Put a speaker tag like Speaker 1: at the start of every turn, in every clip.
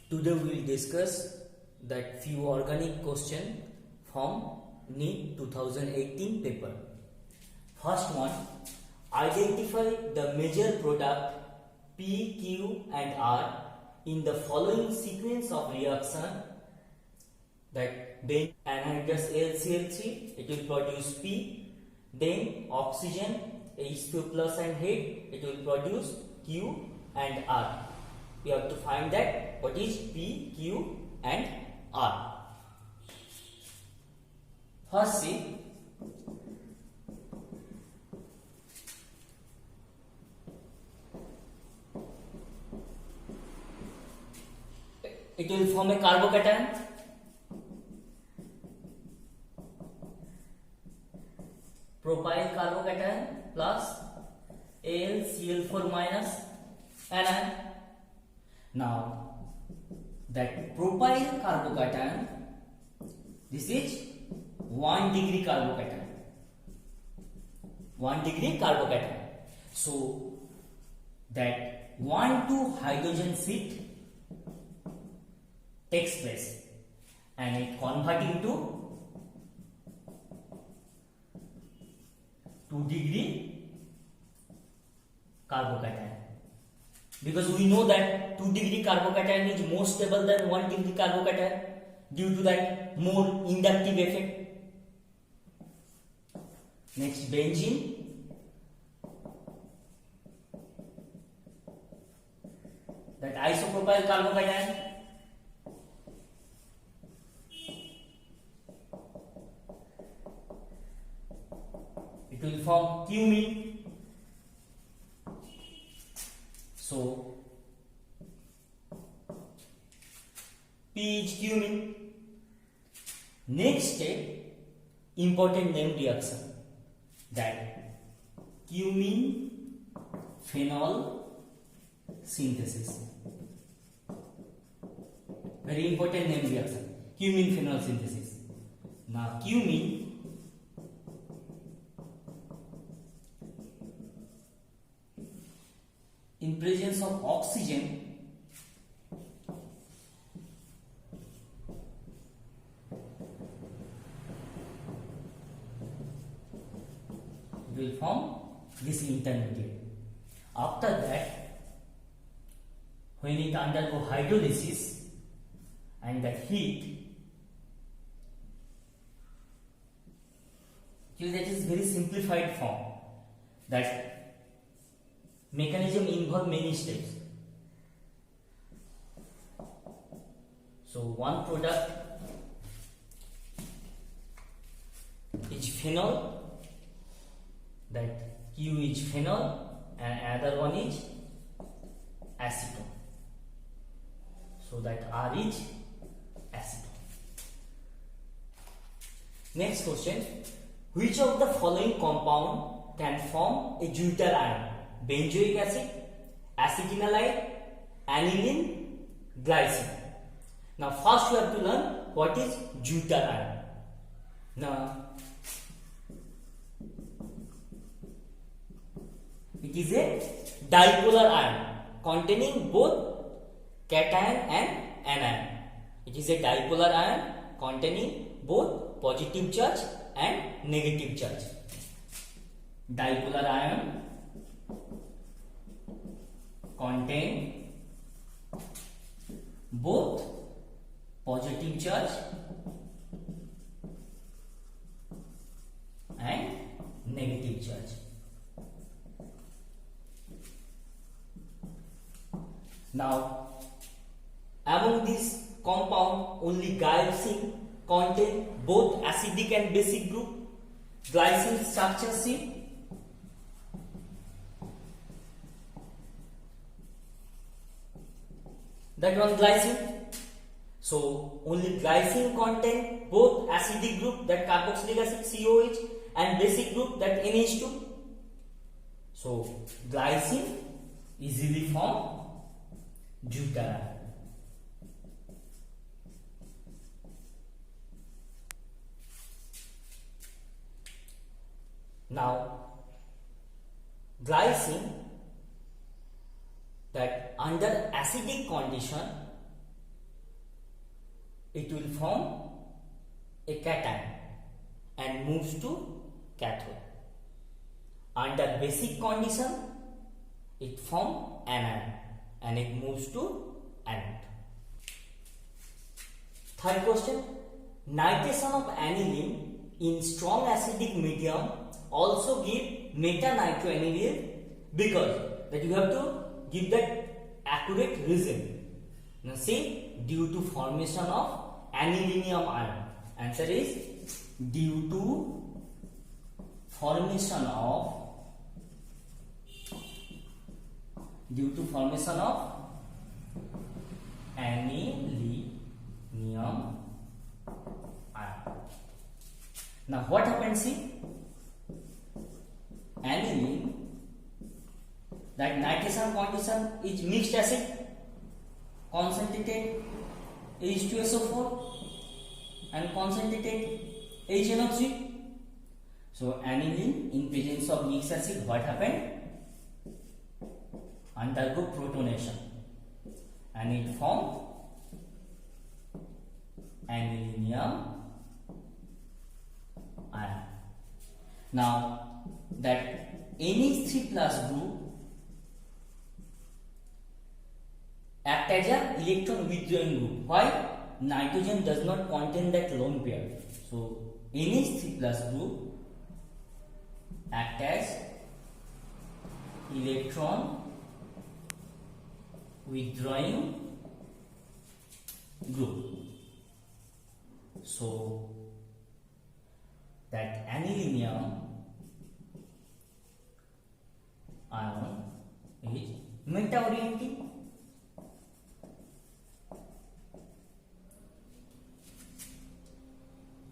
Speaker 1: Today we will discuss that few organic question from NEET 2018 paper. First one, identify the major product P, Q and R in the following sequence of reaction. That then anhydrous AlCl3, it will produce P, then oxygen H2 plus and head, it will produce Q and R. We have to find that what is P, Q and R. First see, it will form a carbocation. Propyl carbocation plus AlCl4 minus anion. Now that propyl carbocation, this is 1 degree carbocation. 1 degree carbocation. So that 1,2 hydrogen shift takes place and it converting to 2 degree carbocation. Because we know that 2 degree carbocation is more stable than 1 degree carbocation due to that more inductive effect. Next, benzene. That isopropyl carbocation. It will form cumene. So P is cumene. Next step, important name reaction, that cumene phenol synthesis. Very important name reaction, cumene phenol synthesis. Now cumene in presence of oxygen will form this intermediate. After that, when it undergo hydrolysis and that heat, that is very simplified form, that mechanism involve many steps. So one product is phenol, that Q is phenol and another one is acetone. So that R is acetone. Next question, which of the following compound can form a deuter ion? Benzoic acid, acetinolide, aniline, glycine. Now first you have to learn what is deuter ion. Now it is a dipolar ion containing both cation and anion. It is a dipolar ion containing both positive charge and negative charge. Dipolar ion contain both positive charge and negative charge. Now, among this compound, only glycine contain both acidic and basic group. Glycine structure C. That one glycine. So only glycine contain both acidic group, that carboxylic acid COH, and basic group, that NH2. So glycine easily form deuter ion. Now glycine, that under acidic condition it will form a cation and moves to cathode. Under basic condition, it forms anion and it moves to anode. Third question, nitration of aniline in strong acidic medium also give meta-nitroaniline, because that you have to give that accurate reason. Now see, due to formation of anilinium ion. Answer is due to formation of anilinium ion. Now what happens, see, aniline, that nitration condition is mixed acid, concentrated H2SO4 and concentrated HNO3. So aniline in presence of mixed acid, what happened? Undergo protonation and it forms anilinium ion. Now that NH3 plus group act as a electron withdrawing group. Why? Nitrogen does not contain that lone pair. So NH3 plus group act as electron withdrawing group. So that anilinium ion is meta-orienting.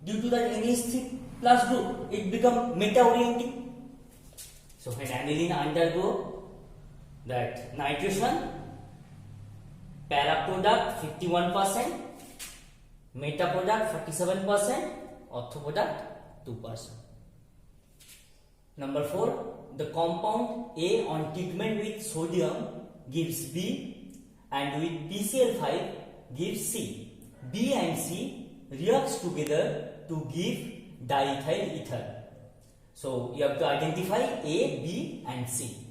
Speaker 1: Due to that NH3 plus group, it becomes meta-orienting. So when aniline undergo that nitration, para product 51%, meta product 47%, ortho product 2%. Number 4, the compound A on treatment with sodium gives B and with PCl5 gives C. B and C reacts together to give diethyl ether. So you have to identify A, B and C.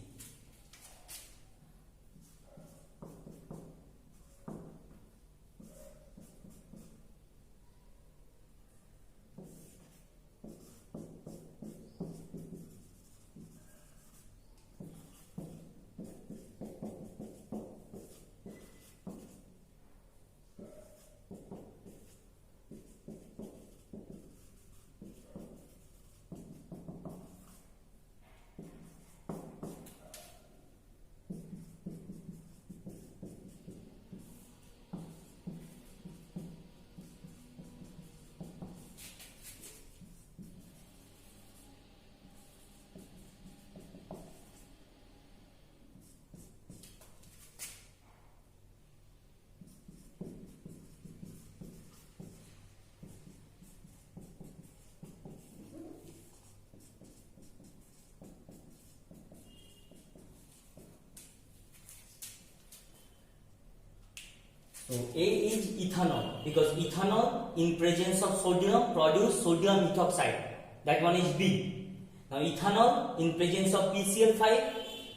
Speaker 1: So A is ethanol, because ethanol in presence of sodium produce sodium ethoxide. That one is B. Now ethanol in presence of PCl5.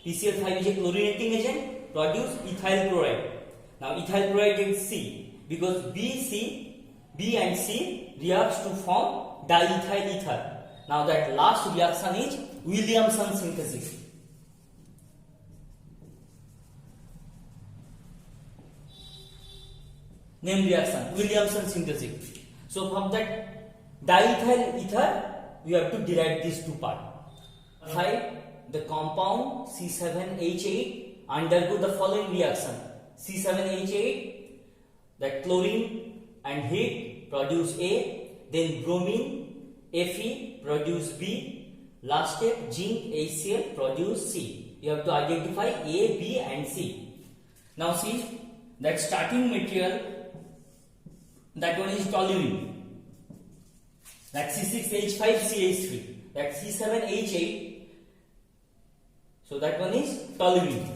Speaker 1: PCl5 is a chlorinating agent, produce ethyl chloride. Now ethyl chloride is C, because B and C reacts to form diethyl ether. Now that last reaction is Williamson synthesis. Name reaction, Williamson synthesis. So from that diethyl ether, we have to derive these two parts. 5. The compound C7H8 undergo the following reaction. C7H8, that chlorine and heat produce A, then bromine, Fe produce B, last step zinc, HCl produce C. You have to identify A, B and C. Now see, that starting material, that one is toluene, that C6H5CH3, that C7H8, so that one is toluene.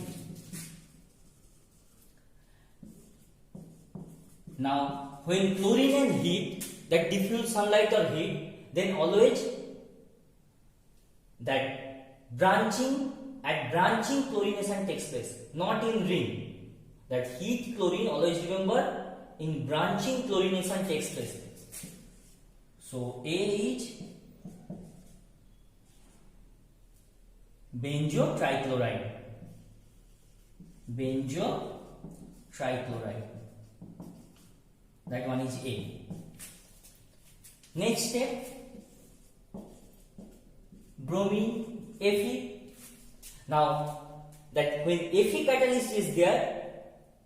Speaker 1: Now when chlorine and heat that diffuse sunlight or heat, then always that branching chlorination takes place, not in ring. That heat chlorine, always remember, in branching chlorination takes place. So A is benzo trichloride. That one is A. Next step, bromine Fe. Now that when Fe catalyst is there,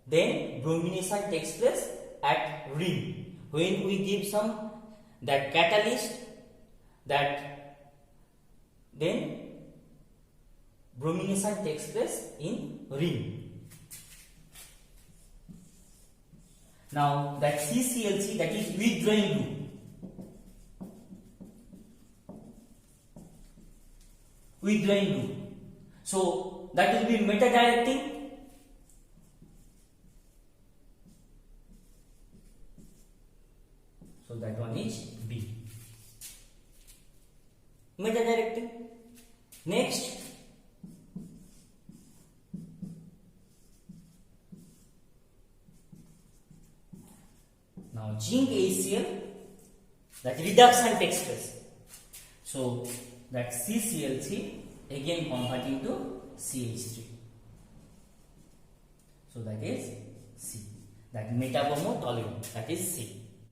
Speaker 1: then bromination takes place at ring. When we give some that catalyst, that then bromination takes place in ring. Now that CClC, that is withdrawing group. So that will be meta-directing. So that one is B. Meta-directing. Next, now zinc ACl, that reduction takes place. So that CClC again converting to CH3. So that is C. That metabromo toluene, that is C.